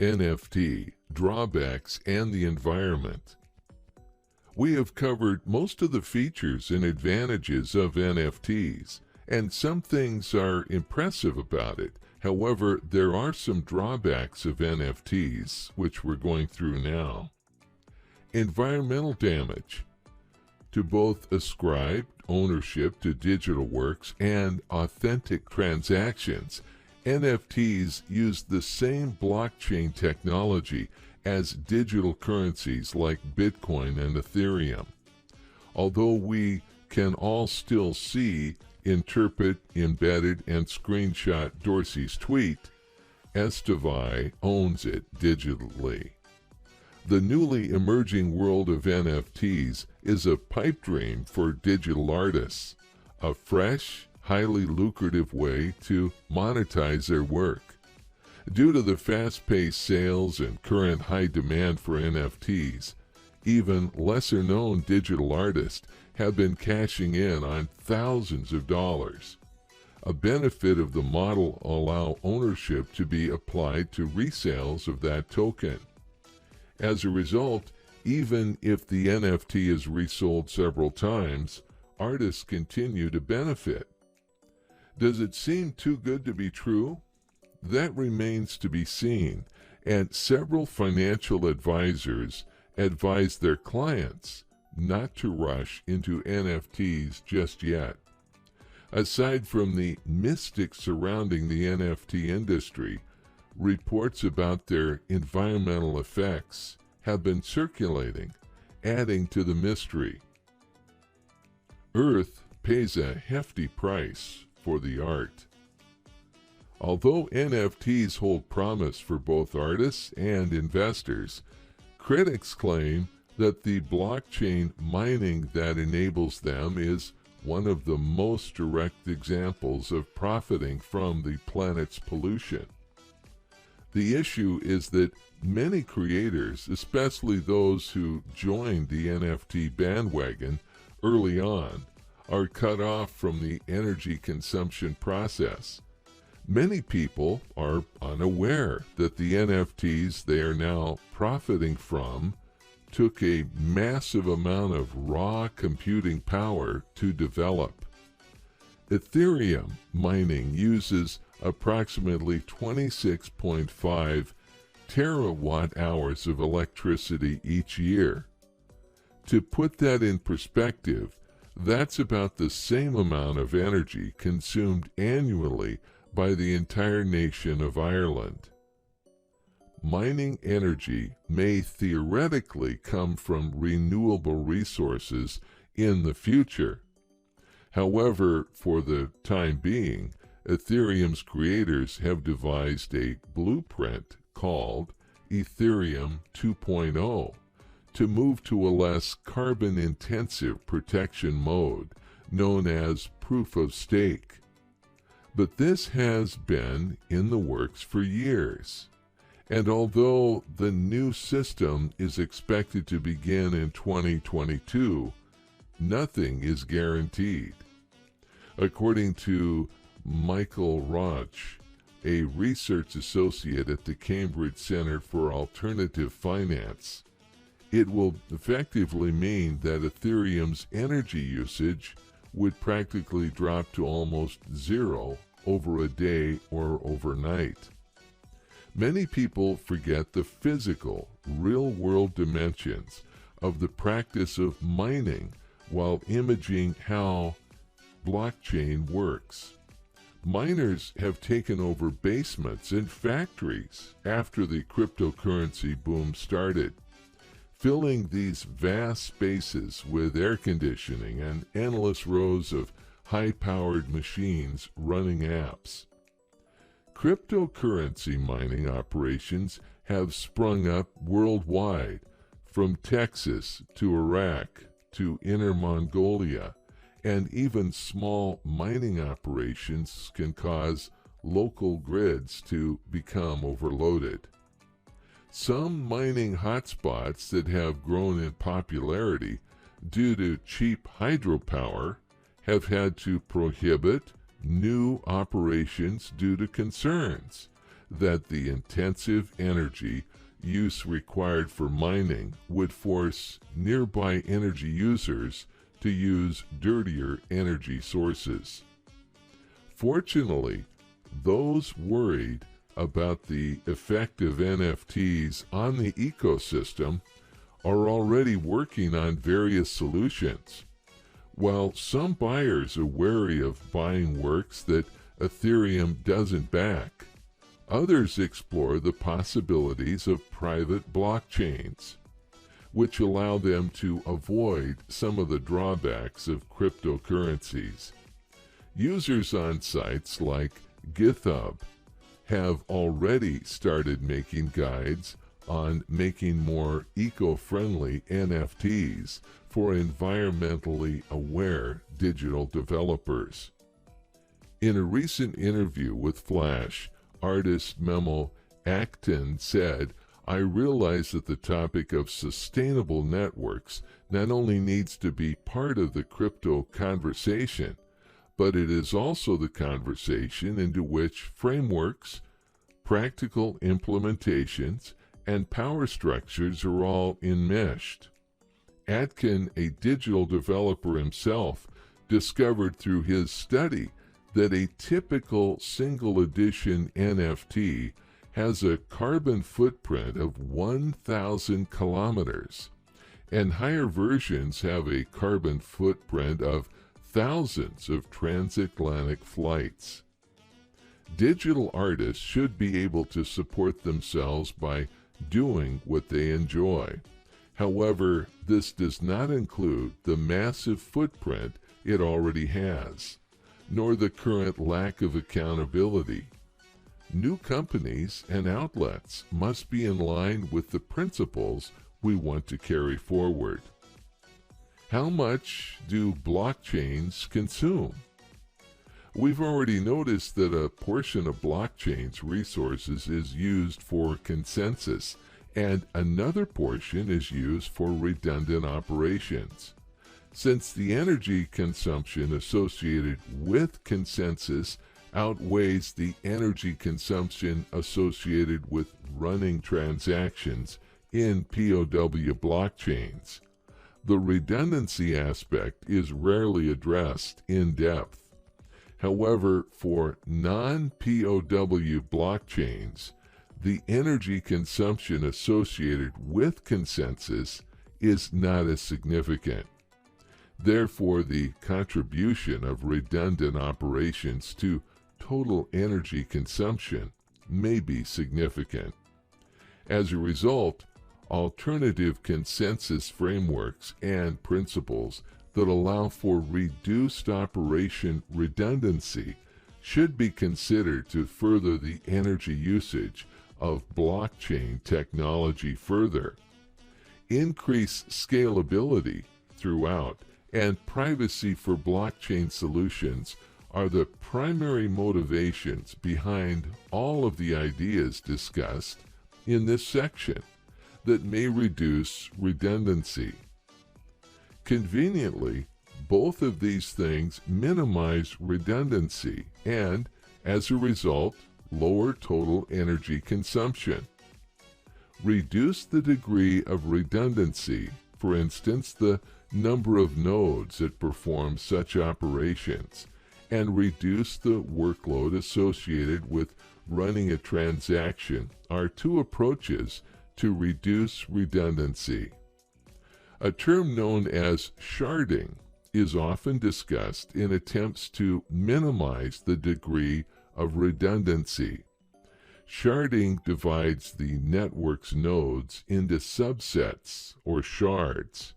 NFT, drawbacks, and the environment. We have covered most of the features and advantages of NFTs, and some things are impressive about it. However, there are some drawbacks of NFTs, which we're going through now. Environmental damage. To both ascribe ownership to digital works and authentic transactions, NFTs use the same blockchain technology as digital currencies like Bitcoin and Ethereum. Although we can all still see, interpret, embedded, and screenshot Dorsey's tweet, Estevai owns it digitally. The newly emerging world of NFTs is a pipe dream for digital artists, a fresh, highly lucrative way to monetize their work. Due to the fast-paced sales and current high demand for NFTs, even lesser-known digital artists have been cashing in on thousands of dollars. A benefit of the model allows ownership to be applied to resales of that token. As a result, even if the NFT is resold several times, artists continue to benefit. Does it seem too good to be true? That remains to be seen, and several financial advisors advise their clients not to rush into NFTs just yet. Aside from the mystic surrounding the NFT industry, reports about their environmental effects have been circulating, adding to the mystery. Earth pays a hefty price for the art. Although NFTs hold promise for both artists and investors, critics claim that the blockchain mining that enables them is one of the most direct examples of profiting from the planet's pollution. The issue is that many creators, especially those who joined the NFT bandwagon early on, are cut off from the energy consumption process. Many people are unaware that the NFTs they are now profiting from took a massive amount of raw computing power to develop. Ethereum mining uses approximately 26.5 terawatt hours of electricity each year. To put that in perspective, that's about the same amount of energy consumed annually by the entire nation of Ireland. Mining energy may theoretically come from renewable resources in the future. However, for the time being, Ethereum's creators have devised a blueprint called Ethereum 2.0 to move to a less carbon-intensive protection mode known as proof of stake. But this has been in the works for years. And although the new system is expected to begin in 2022, nothing is guaranteed. According to Michael Roach, a research associate at the Cambridge Center for Alternative Finance, it will effectively mean that Ethereum's energy usage would practically drop to almost zero over a day or overnight. Many people forget the physical, real-world dimensions of the practice of mining while imaging how blockchain works. Miners have taken over basements and factories after the cryptocurrency boom started, filling these vast spaces with air conditioning and endless rows of high-powered machines running apps. Cryptocurrency mining operations have sprung up worldwide, from Texas to Iraq to Inner Mongolia, and even small mining operations can cause local grids to become overloaded. Some mining hotspots that have grown in popularity due to cheap hydropower have had to prohibit new operations due to concerns that the intensive energy use required for mining would force nearby energy users to use dirtier energy sources. Fortunately, those worried about the effect of NFTs on the ecosystem are already working on various solutions. While some buyers are wary of buying works that Ethereum doesn't back, others explore the possibilities of private blockchains, which allow them to avoid some of the drawbacks of cryptocurrencies. Users on sites like GitHub have already started making guides on making more eco-friendly NFTs for environmentally aware digital developers. In a recent interview with Flash, artist Memo Acton said, "I realize that the topic of sustainable networks not only needs to be part of the crypto conversation, but it is also the conversation into which frameworks, practical implementations, and power structures are all enmeshed." Atkin, a digital developer himself, discovered through his study that a typical single edition NFT has a carbon footprint of 1,000 kilometers, and higher versions have a carbon footprint of thousands of transatlantic flights. Digital artists should be able to support themselves by doing what they enjoy. However, this does not include the massive footprint it already has, nor the current lack of accountability. New companies and outlets must be in line with the principles we want to carry forward. How much do blockchains consume? We've already noticed that a portion of blockchain's resources is used for consensus, and another portion is used for redundant operations. Since the energy consumption associated with consensus outweighs the energy consumption associated with running transactions in POW blockchains, the redundancy aspect is rarely addressed in depth. However, for non-POW blockchains, the energy consumption associated with consensus is not as significant. Therefore, the contribution of redundant operations to total energy consumption may be significant. As a result, alternative consensus frameworks and principles that allow for reduced operation redundancy should be considered to further the energy usage of blockchain technology further. Increase scalability throughout and privacy for blockchain solutions are the primary motivations behind all of the ideas discussed in this section that may reduce redundancy. Conveniently, both of these things minimize redundancy and, as a result, lower total energy consumption. Reduce the degree of redundancy, for instance, the number of nodes that perform such operations, and reduce the workload associated with running a transaction are two approaches to reduce redundancy. A term known as sharding is often discussed in attempts to minimize the degree of redundancy. Sharding divides the network's nodes into subsets or shards,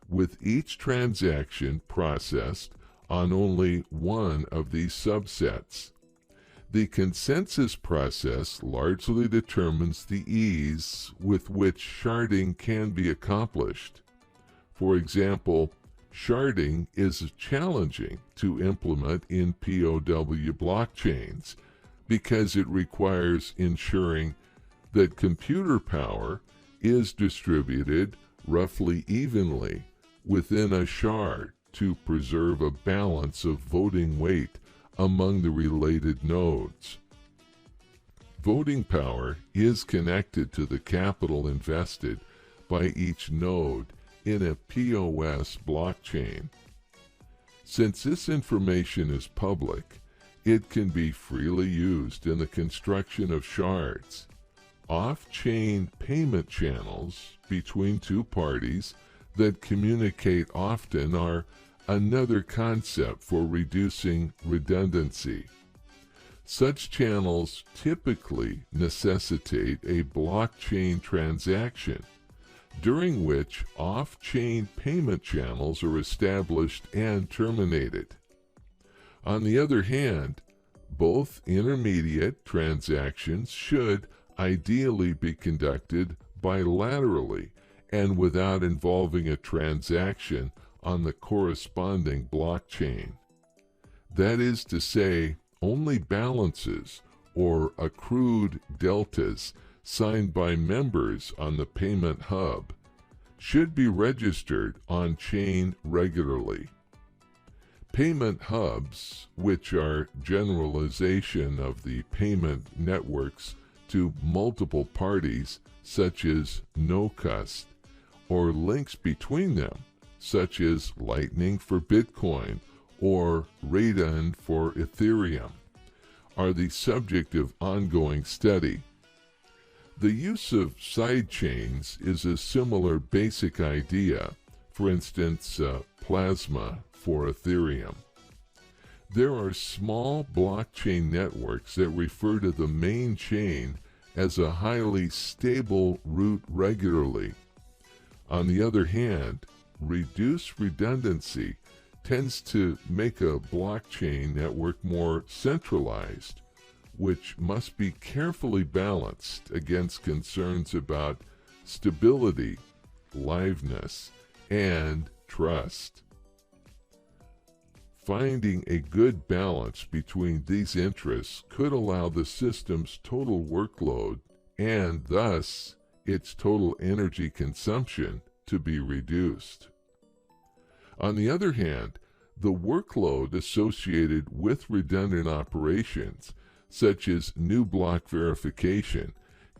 with each transaction processed on only one of these subsets. The consensus process largely determines the ease with which sharding can be accomplished. For example, sharding is challenging to implement in POW blockchains because it requires ensuring that computer power is distributed roughly evenly within a shard to preserve a balance of voting weight among the related nodes. Voting power is connected to the capital invested by each node in a POS blockchain. Since this information is public, it can be freely used in the construction of shards. Off-chain payment channels between two parties that communicate often are another concept for reducing redundancy. Such channels typically necessitate a blockchain transaction, during which off-chain payment channels are established and terminated. On the other hand, both intermediate transactions should ideally be conducted bilaterally and without involving a transaction on the corresponding blockchain. That is to say, only balances or accrued deltas signed by members on the payment hub should be registered on-chain regularly. Payment hubs, which are generalization of the payment networks to multiple parties, such as no-cust, or links between them, such as Lightning for Bitcoin or Radon for Ethereum, are the subject of ongoing study. The use of sidechains is a similar basic idea, for instance, Plasma for Ethereum. There are small blockchain networks that refer to the main chain as a highly stable root regularly. On the other hand, reduced redundancy tends to make a blockchain network more centralized, which must be carefully balanced against concerns about stability, liveness, and trust. Finding a good balance between these interests could allow the system's total workload and thus its total energy consumption to be reduced. On the other hand, the workload associated with redundant operations, such as new block verification,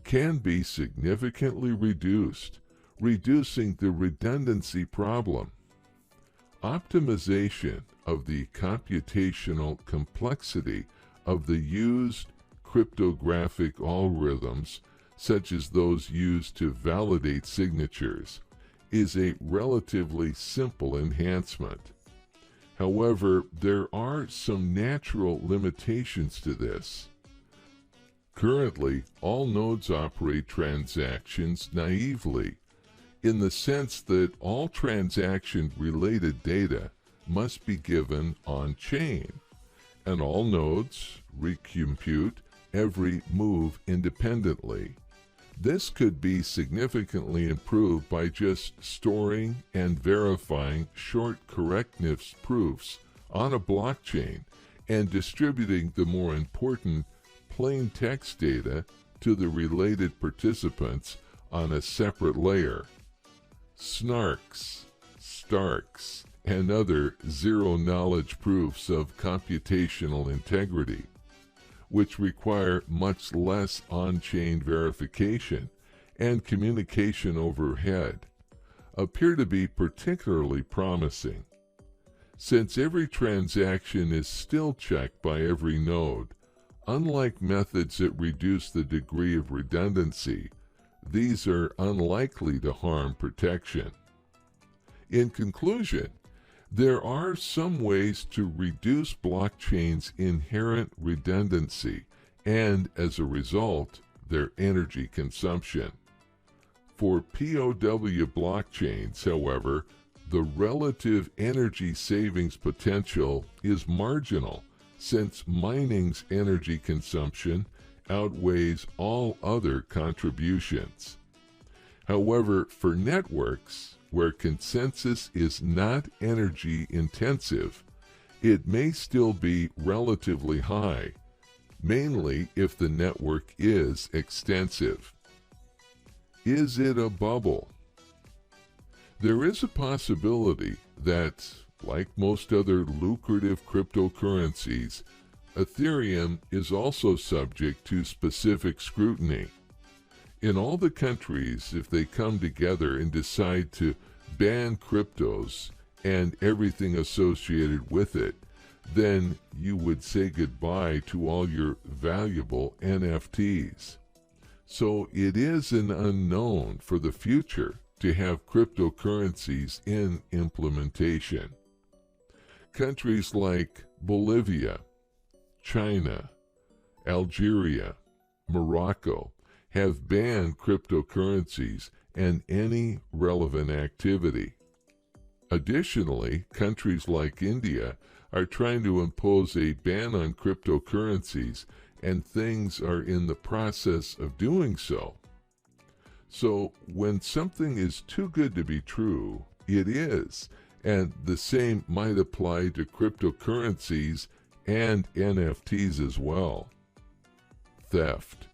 can be significantly reduced, reducing the redundancy problem. Optimization of the computational complexity of the used cryptographic algorithms, such as those used to validate signatures, is a relatively simple enhancement. However, there are some natural limitations to this. Currently, all nodes operate transactions naively, in the sense that all transaction-related data must be given on-chain, and all nodes recompute every move independently. This could be significantly improved by just storing and verifying short correctness proofs on a blockchain and distributing the more important plain text data to the related participants on a separate layer. Snarks, Starks, and other zero-knowledge proofs of computational integrity, which require much less on-chain verification and communication overhead, appear to be particularly promising. Since every transaction is still checked by every node, unlike methods that reduce the degree of redundancy, these are unlikely to harm protection. In conclusion, there are some ways to reduce blockchains' inherent redundancy and, as a result, their energy consumption. For POW blockchains, however, the relative energy savings potential is marginal, since mining's energy consumption outweighs all other contributions. However, for networks where consensus is not energy intensive, it may still be relatively high, mainly if the network is extensive. Is it a bubble? There is a possibility that, like most other lucrative cryptocurrencies, Ethereum is also subject to specific scrutiny. In all the countries, if they come together and decide to ban cryptos and everything associated with it, then you would say goodbye to all your valuable NFTs. So it is an unknown for the future to have cryptocurrencies in implementation. Countries like Bolivia, China, Algeria, Morocco have banned cryptocurrencies and any relevant activity. Additionally, countries like India are trying to impose a ban on cryptocurrencies, and things are in the process of doing so. So, when something is too good to be true, it is, and the same might apply to cryptocurrencies and NFTs as well. Theft.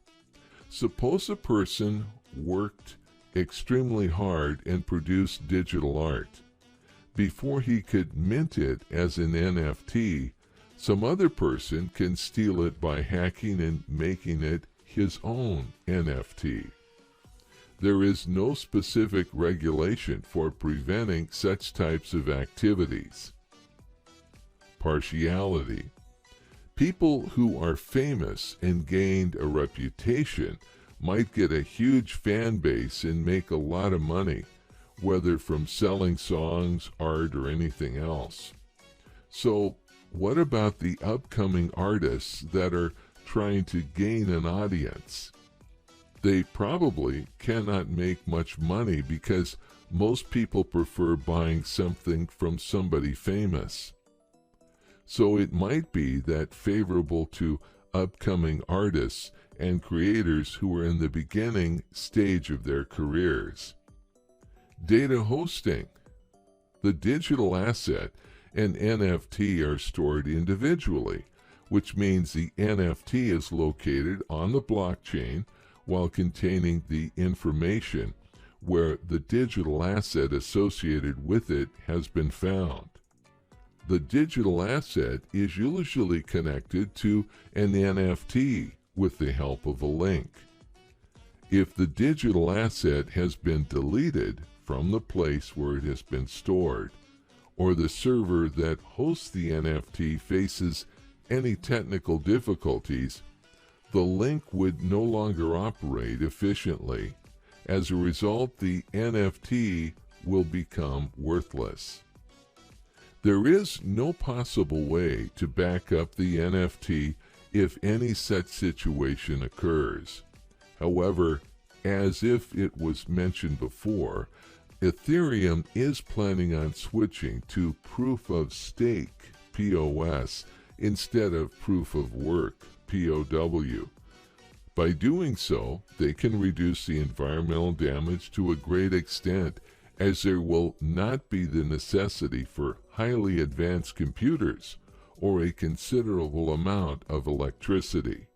Suppose a person worked extremely hard and produced digital art. Before he could mint it as an NFT, some other person can steal it by hacking and making it his own NFT. There is no specific regulation for preventing such types of activities. Partiality. People who are famous and gained a reputation might get a huge fan base and make a lot of money, whether from selling songs, art, or anything else. So, what about the upcoming artists that are trying to gain an audience? They probably cannot make much money because most people prefer buying something from somebody famous. So it might be that favorable to upcoming artists and creators who are in the beginning stage of their careers. Data hosting. The digital asset and NFT are stored individually, which means the NFT is located on the blockchain while containing the information where the digital asset associated with it has been found. The digital asset is usually connected to an NFT with the help of a link. If the digital asset has been deleted from the place where it has been stored, or the server that hosts the NFT faces any technical difficulties, the link would no longer operate efficiently. As a result, the NFT will become worthless. There is no possible way to back up the NFT if any such situation occurs. However, as if it was mentioned before, Ethereum is planning on switching to proof of stake, POS, instead of proof of work, POW. By doing so, they can reduce the environmental damage to a great extent, as there will not be the necessity for highly advanced computers or a considerable amount of electricity.